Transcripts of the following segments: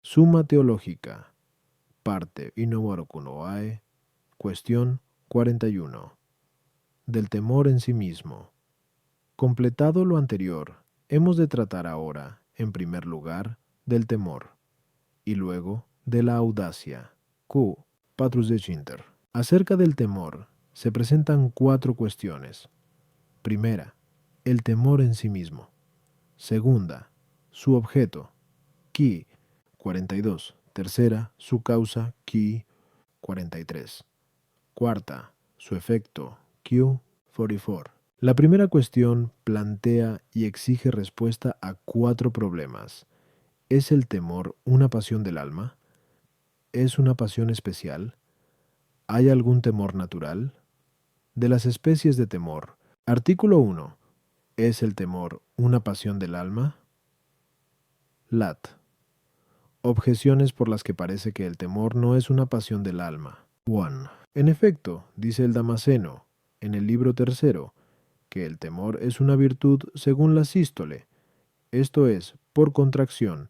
Suma Teológica, parte Inowaroku no Ae, cuestión 41. Del temor en sí mismo. Completado lo anterior, hemos de tratar ahora, en primer lugar, del temor, y luego de la audacia. Q. Patrus de Chinter. Acerca del temor, se presentan 4 cuestiones. Primera, el temor en sí mismo. Segunda, su objeto, Ki 42. Tercera, su causa, Ki 43. Cuarta, su efecto, Q 44. La primera cuestión plantea y exige respuesta a 4 problemas. ¿Es el temor una pasión del alma? ¿Es una pasión especial? ¿Hay algún temor natural? De las especies de temor. Artículo 1. ¿Es el temor una pasión del alma? Lat. Objeciones por las que parece que el temor no es una pasión del alma. 1. En efecto, dice el Damasceno, en el libro tercero, que el temor es una virtud según la sístole, esto es, por contracción,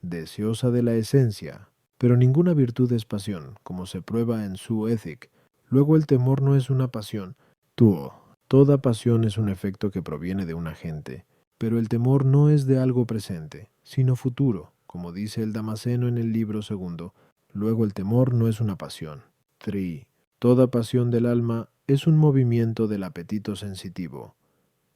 deseosa de la esencia, pero ninguna virtud es pasión, como se prueba en su Ethic. Luego el temor no es una pasión. Tuo. Toda pasión es un efecto que proviene de un agente, pero el temor no es de algo presente, sino futuro, como dice el Damasceno en el libro segundo. Luego el temor no es una pasión. 3. Toda pasión del alma es un movimiento del apetito sensitivo,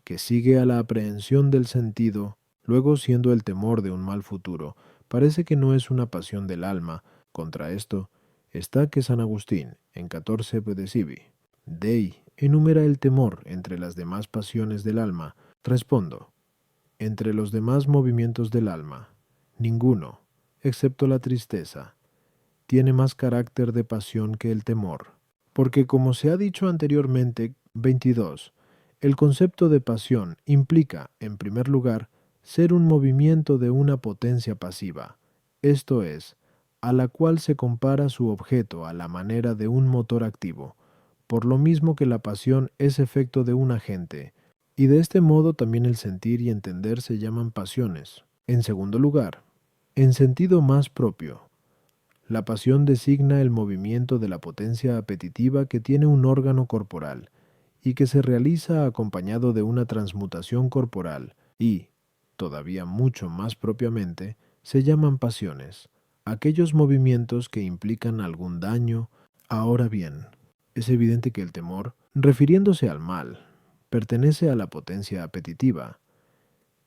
que sigue a la aprehensión del sentido, luego siendo el temor de un mal futuro, parece que no es una pasión del alma. Contra esto está que San Agustín, en 14 Pedesivi, Dei, enumera el temor entre las demás pasiones del alma. Respondo, entre los demás movimientos del alma, ninguno, excepto la tristeza, tiene más carácter de pasión que el temor, porque como se ha dicho anteriormente, 22, el concepto de pasión implica, en primer lugar, ser un movimiento de una potencia pasiva, esto es, a la cual se compara su objeto a la manera de un motor activo, por lo mismo que la pasión es efecto de un agente, y de este modo también el sentir y entender se llaman pasiones. En segundo lugar, en sentido más propio, la pasión designa el movimiento de la potencia apetitiva que tiene un órgano corporal y que se realiza acompañado de una transmutación corporal y, todavía mucho más propiamente, se llaman pasiones, aquellos movimientos que implican algún daño. Ahora bien, es evidente que el temor, refiriéndose al mal, pertenece a la potencia apetitiva,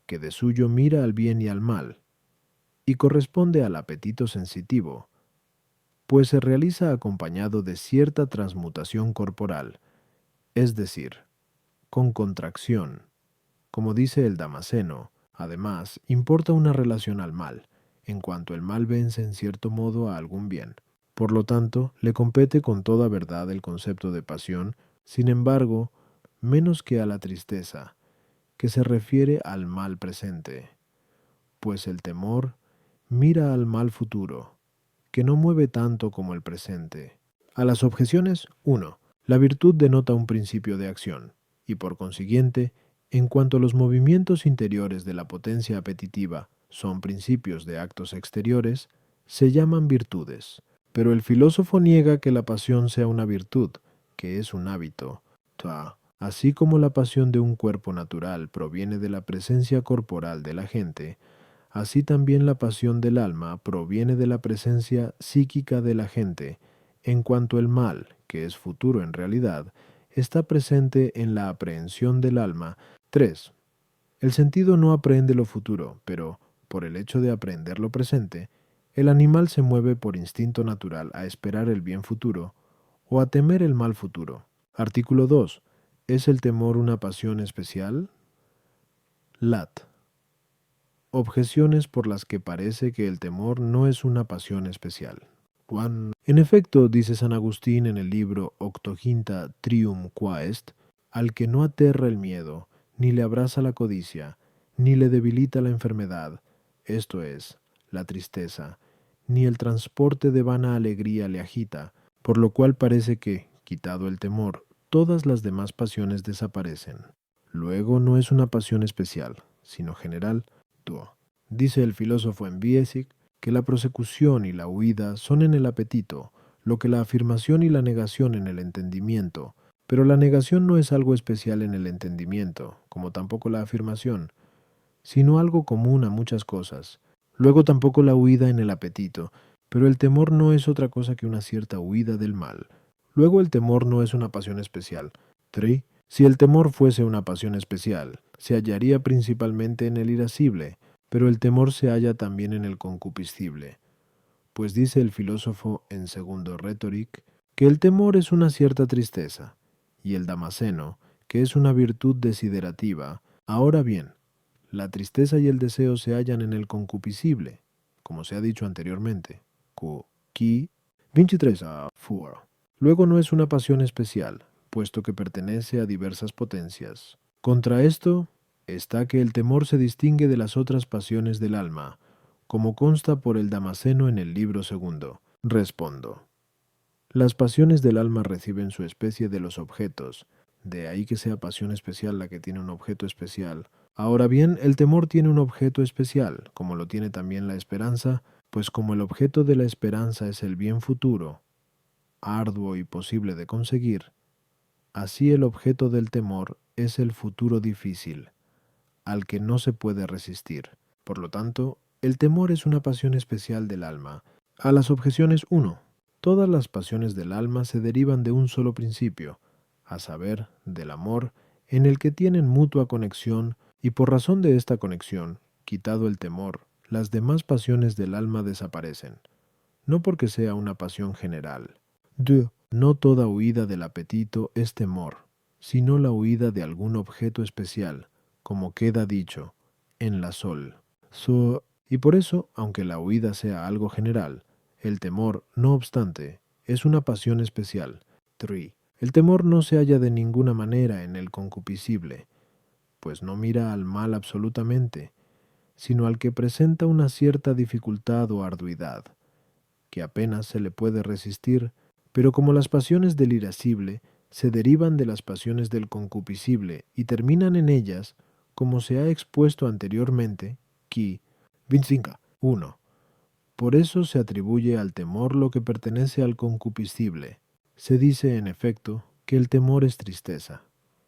que de suyo mira al bien y al mal, y corresponde al apetito sensitivo, pues se realiza acompañado de cierta transmutación corporal, es decir, con contracción. Como dice el Damasceno, además, importa una relación al mal, en cuanto el mal vence en cierto modo a algún bien. Por lo tanto, le compete con toda verdad el concepto de pasión, sin embargo, menos que a la tristeza, que se refiere al mal presente, pues el temor mira al mal futuro, que no mueve tanto como el presente. A las objeciones, 1. La virtud denota un principio de acción, y por consiguiente, en cuanto los movimientos interiores de la potencia apetitiva son principios de actos exteriores, se llaman virtudes. Pero el filósofo niega que la pasión sea una virtud, que es un hábito. Así como la pasión de un cuerpo natural proviene de la presencia corporal de la gente, así también la pasión del alma proviene de la presencia psíquica de la gente, en cuanto el mal, que es futuro en realidad, está presente en la aprehensión del alma. 3. El sentido no aprehende lo futuro, pero, por el hecho de aprehender lo presente, el animal se mueve por instinto natural a esperar el bien futuro o a temer el mal futuro. Artículo 2. ¿Es el temor una pasión especial? Lat. Objeciones por las que parece que el temor no es una pasión especial. 1. En efecto, dice San Agustín en el libro Octoginta Trium Quaest, al que no aterra el miedo, ni le abraza la codicia, ni le debilita la enfermedad, esto es, la tristeza, ni el transporte de vana alegría le agita, por lo cual parece que, quitado el temor, todas las demás pasiones desaparecen. Luego no es una pasión especial, sino general. Dice el filósofo en Biesic que la prosecución y la huida son en el apetito, lo que la afirmación y la negación en el entendimiento, pero la negación no es algo especial en el entendimiento, como tampoco la afirmación, sino algo común a muchas cosas. Luego tampoco la huida en el apetito, pero el temor no es otra cosa que una cierta huida del mal. Luego el temor no es una pasión especial. 3. Si el temor fuese una pasión especial, se hallaría principalmente en el irascible, pero el temor se halla también en el concupiscible. Pues dice el filósofo en Segundo Rhetoric, que el temor es una cierta tristeza, y el Damasceno, que es una virtud desiderativa. Ahora bien, la tristeza y el deseo se hallan en el concupiscible, como se ha dicho anteriormente. Qui 23 a 4. Luego no es una pasión especial, puesto que pertenece a diversas potencias. Contra esto está que el temor se distingue de las otras pasiones del alma, como consta por el Damasceno en el libro segundo. Respondo. Las pasiones del alma reciben su especie de los objetos, de ahí que sea pasión especial la que tiene un objeto especial. Ahora bien, el temor tiene un objeto especial, como lo tiene también la esperanza, pues como el objeto de la esperanza es el bien futuro, arduo y posible de conseguir, así el objeto del temor es el futuro difícil, al que no se puede resistir. Por lo tanto, el temor es una pasión especial del alma. A las objeciones 1. Todas las pasiones del alma se derivan de un solo principio, a saber, del amor, en el que tienen mutua conexión, y por razón de esta conexión, quitado el temor, las demás pasiones del alma desaparecen, no porque sea una pasión general. 2. No toda huida del apetito es temor, sino la huida de algún objeto especial, como queda dicho, en la sol. Y por eso, aunque la huida sea algo general, el temor, no obstante, es una pasión especial. 3. El temor no se halla de ninguna manera en el concupiscible, pues no mira al mal absolutamente, sino al que presenta una cierta dificultad o arduidad, que apenas se le puede resistir, pero como las pasiones del irascible se derivan de las pasiones del concupiscible y terminan en ellas, como se ha expuesto anteriormente, qui 25. 1. Por eso se atribuye al temor lo que pertenece al concupiscible. Se dice, en efecto, que el temor es tristeza.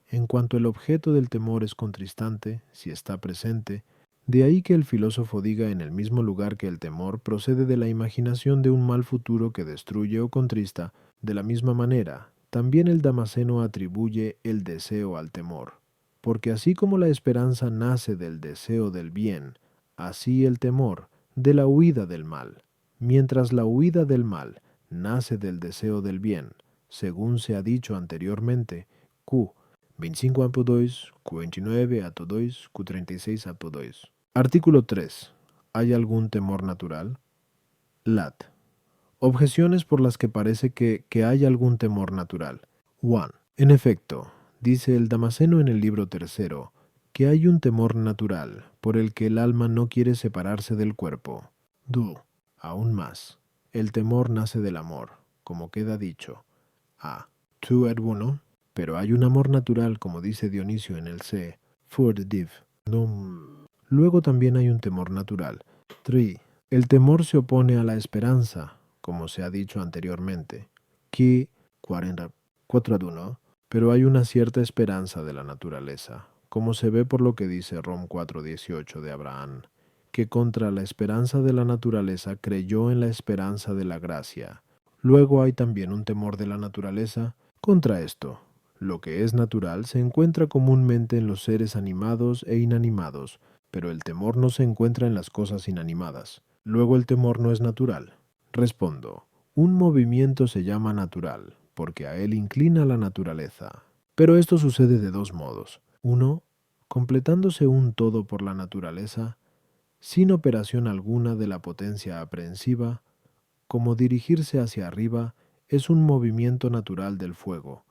En cuanto el objeto del temor es contristante, si está presente, de ahí que el filósofo diga en el mismo lugar que el temor procede de la imaginación de un mal futuro que destruye o contrista, de la misma manera, también el Damasceno atribuye el deseo al temor. Porque así como la esperanza nace del deseo del bien, así el temor de la huida del mal, mientras la huida del mal nace del deseo del bien, según se ha dicho anteriormente, Q 25 Q29 Q36 Artículo 3. ¿Hay algún temor natural? Lat. Objeciones por las que parece que hay algún temor natural. 1. En efecto, dice el Damasceno en el libro tercero, que hay un temor natural por el que el alma no quiere separarse del cuerpo. 2. Aún más, el temor nace del amor, como queda dicho. A. Tu et 1. Pero hay un amor natural, como dice Dionisio en el C. For the div. Luego también hay un temor natural. 3. El temor se opone a la esperanza, como se ha dicho anteriormente. Qui 44 ad 1. Pero hay una cierta esperanza de la naturaleza, como se ve por lo que dice Rom 4:18 de Abraham, que contra la esperanza de la naturaleza creyó en la esperanza de la gracia. Luego hay también un temor de la naturaleza contra esto. Lo que es natural se encuentra comúnmente en los seres animados e inanimados, pero el temor no se encuentra en las cosas inanimadas. Luego el temor no es natural. Respondo, un movimiento se llama natural, porque a él inclina la naturaleza. Pero esto sucede de dos modos. Uno, completándose un todo por la naturaleza, sin operación alguna de la potencia aprehensiva, como dirigirse hacia arriba es un movimiento natural del fuego,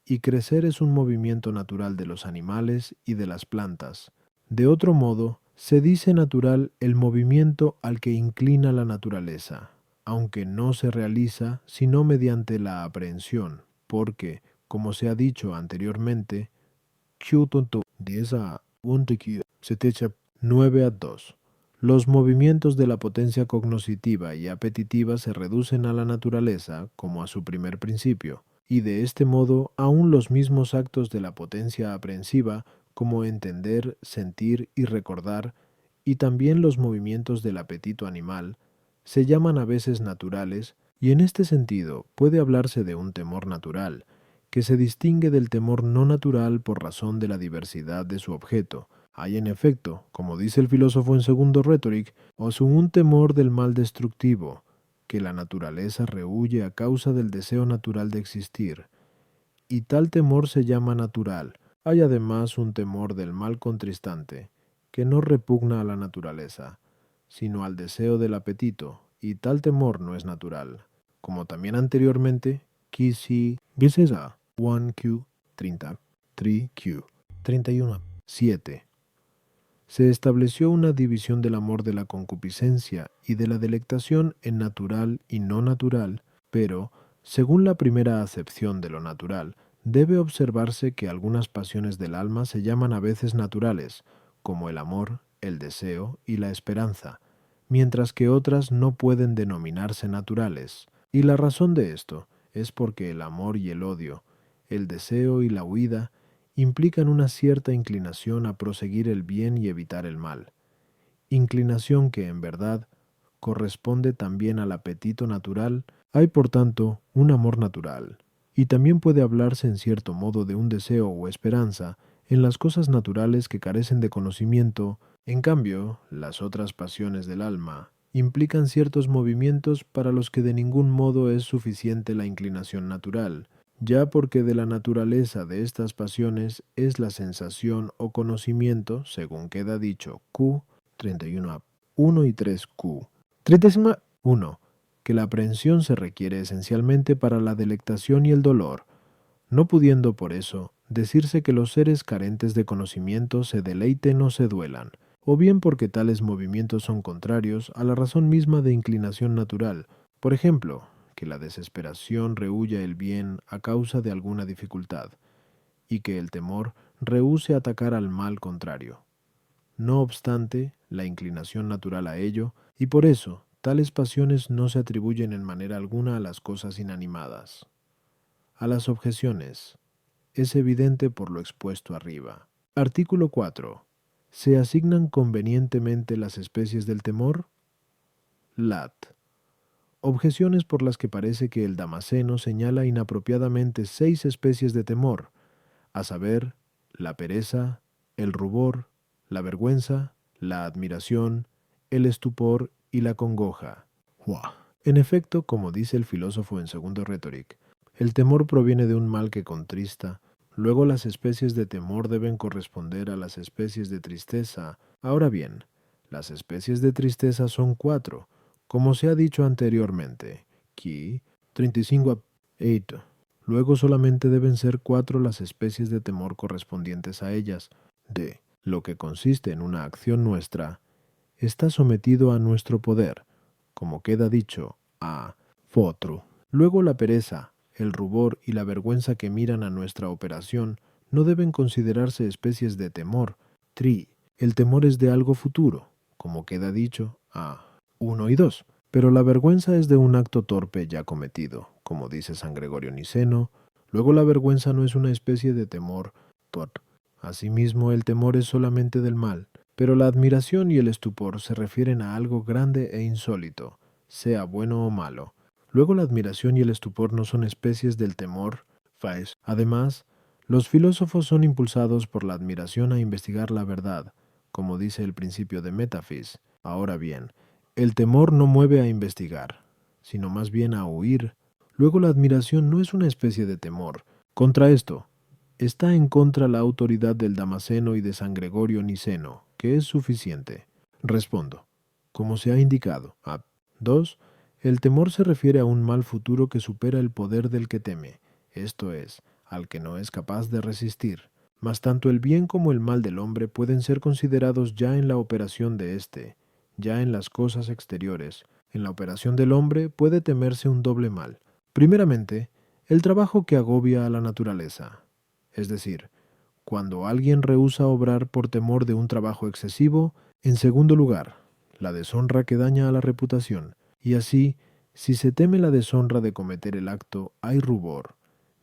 y crecer es un movimiento natural de los animales y de las plantas. De otro modo, se dice natural el movimiento al que inclina la naturaleza, aunque no se realiza sino mediante la aprehensión, porque, como se ha dicho anteriormente, 10 a 9 a 2. Los movimientos de la potencia cognoscitiva y apetitiva se reducen a la naturaleza como a su primer principio, y de este modo aún los mismos actos de la potencia aprehensiva, como entender, sentir y recordar, y también los movimientos del apetito animal, se llaman a veces naturales, y en este sentido puede hablarse de un temor natural, que se distingue del temor no natural por razón de la diversidad de su objeto. Hay en efecto, como dice el filósofo en Segundo Rhetoric, un temor del mal destructivo, que la naturaleza rehúye a causa del deseo natural de existir, y tal temor se llama natural. Hay además un temor del mal contristante, que no repugna a la naturaleza, sino al deseo del apetito, y tal temor no es natural. Como también anteriormente, Kisi Gisesa 1Q 30 3Q 31 7. Se estableció una división del amor de la concupiscencia y de la delectación en natural y no natural, pero, según la primera acepción de lo natural, debe observarse que algunas pasiones del alma se llaman a veces naturales, como el amor, el deseo y la esperanza, mientras que otras no pueden denominarse naturales. Y la razón de esto es porque el amor y el odio, el deseo y la huida, implican una cierta inclinación a proseguir el bien y evitar el mal, inclinación que en verdad corresponde también al apetito natural. Hay por tanto un amor natural, y también puede hablarse en cierto modo de un deseo o esperanza en las cosas naturales que carecen de conocimiento. En cambio, las otras pasiones del alma implican ciertos movimientos para los que de ningún modo es suficiente la inclinación natural, ya porque de la naturaleza de estas pasiones es la sensación o conocimiento, según queda dicho Q 31 1 y 3Q. 31. Que la aprehensión se requiere esencialmente para la delectación y el dolor, no pudiendo por eso decirse que los seres carentes de conocimiento se deleiten o se duelan, o bien porque tales movimientos son contrarios a la razón misma de inclinación natural. Por ejemplo, que la desesperación rehúya el bien a causa de alguna dificultad, y que el temor rehúse atacar al mal contrario. No obstante, la inclinación natural a ello, y por eso, tales pasiones no se atribuyen en manera alguna a las cosas inanimadas. A las objeciones, es evidente por lo expuesto arriba. Artículo 4. ¿Se asignan convenientemente las especies del temor? Lat. Objeciones por las que parece que el Damasceno señala inapropiadamente 6 especies de temor, a saber, la pereza, el rubor, la vergüenza, la admiración, el estupor y la congoja. En efecto, como dice el filósofo en Segundo Rhetoric, el temor proviene de un mal que contrista. Luego las especies de temor deben corresponder a las especies de tristeza. Ahora bien, las especies de tristeza son 4, como se ha dicho anteriormente. Ki 35 8. Luego solamente deben ser 4 las especies de temor correspondientes a ellas. D. Lo que consiste en una acción nuestra está sometido a nuestro poder, como queda dicho a Fotru. Luego la pereza, el rubor y la vergüenza que miran a nuestra operación no deben considerarse especies de temor. Tri. El temor es de algo futuro, como queda dicho a 1 y 2. Pero la vergüenza es de un acto torpe ya cometido, como dice San Gregorio Niceno. Luego la vergüenza no es una especie de temor. Asimismo, el temor es solamente del mal, pero la admiración y el estupor se refieren a algo grande e insólito, sea bueno o malo. Luego la admiración y el estupor no son especies del temor. Además, los filósofos son impulsados por la admiración a investigar la verdad, como dice el principio de Metafis. Ahora bien, el temor no mueve a investigar, sino más bien a huir. Luego la admiración no es una especie de temor. Contra esto, está en contra la autoridad del Damasceno y de San Gregorio Niceno, que es suficiente. Respondo, como se ha indicado. 2. El temor se refiere a un mal futuro que supera el poder del que teme, esto es, al que no es capaz de resistir. Mas tanto el bien como el mal del hombre pueden ser considerados ya en la operación de éste, ya en las cosas exteriores. En la operación del hombre puede temerse un doble mal. Primeramente, el trabajo que agobia a la naturaleza. Es decir, cuando alguien rehúsa obrar por temor de un trabajo excesivo. En segundo lugar, la deshonra que daña a la reputación, y así, si se teme la deshonra de cometer el acto, hay rubor,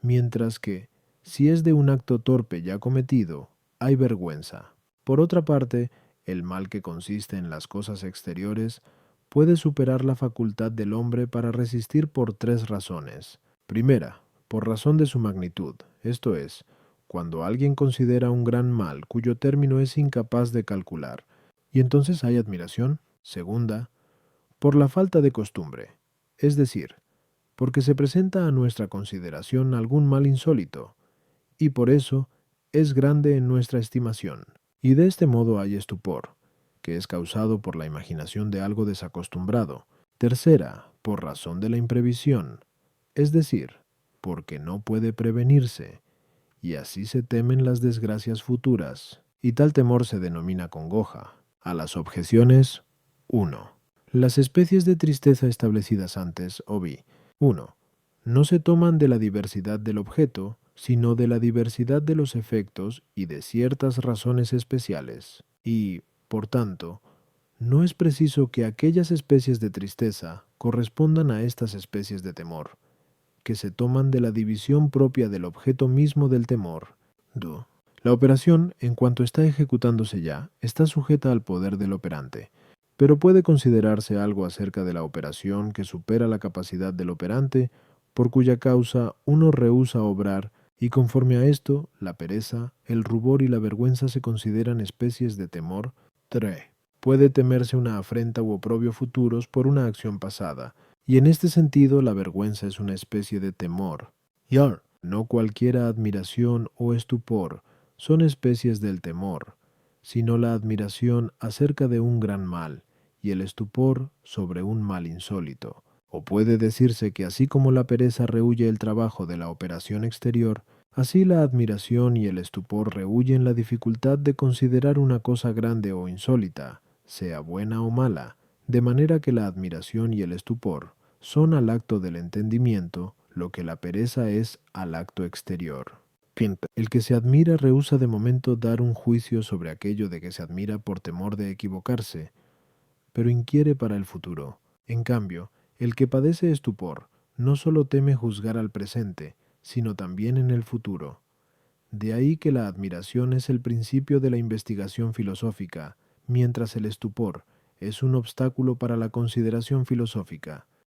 mientras que, si es de un acto torpe ya cometido, hay vergüenza. Por otra parte, el mal que consiste en las cosas exteriores puede superar la facultad del hombre para resistir por tres razones. Primera, por razón de su magnitud, esto es, cuando alguien considera un gran mal cuyo término es incapaz de calcular, y entonces hay admiración. Segunda, por la falta de costumbre, es decir, porque se presenta a nuestra consideración algún mal insólito, y por eso es grande en nuestra estimación. Y de este modo hay estupor, que es causado por la imaginación de algo desacostumbrado. Tercera, por razón de la imprevisión, es decir, porque no puede prevenirse, y así se temen las desgracias futuras, y tal temor se denomina congoja. A las objeciones, 1. Las especies de tristeza establecidas antes, Obi. 1. No se toman de la diversidad del objeto, sino de la diversidad de los efectos y de ciertas razones especiales. Y, por tanto, no es preciso que aquellas especies de tristeza correspondan a estas especies de temor, que se toman de la división propia del objeto mismo del temor. 2. La operación, en cuanto está ejecutándose ya, está sujeta al poder del operante, pero puede considerarse algo acerca de la operación que supera la capacidad del operante, por cuya causa uno rehúsa obrar, y conforme a esto, la pereza, el rubor y la vergüenza se consideran especies de temor. 3. Puede temerse una afrenta u oprobio futuros por una acción pasada, y en este sentido la vergüenza es una especie de temor. Yar, no cualquiera admiración o estupor son especies del temor, sino la admiración acerca de un gran mal, y el estupor sobre un mal insólito. O puede decirse que así como la pereza rehúye el trabajo de la operación exterior, así la admiración y el estupor rehúyen la dificultad de considerar una cosa grande o insólita, sea buena o mala, de manera que la admiración y el estupor son al acto del entendimiento lo que la pereza es al acto exterior. Quinta. El que se admira rehúsa de momento dar un juicio sobre aquello de que se admira por temor de equivocarse, pero inquiere para el futuro. En cambio, el que padece estupor no solo teme juzgar al presente, sino también en el futuro. De ahí que la admiración es el principio de la investigación filosófica, mientras el estupor es un obstáculo para la consideración filosófica.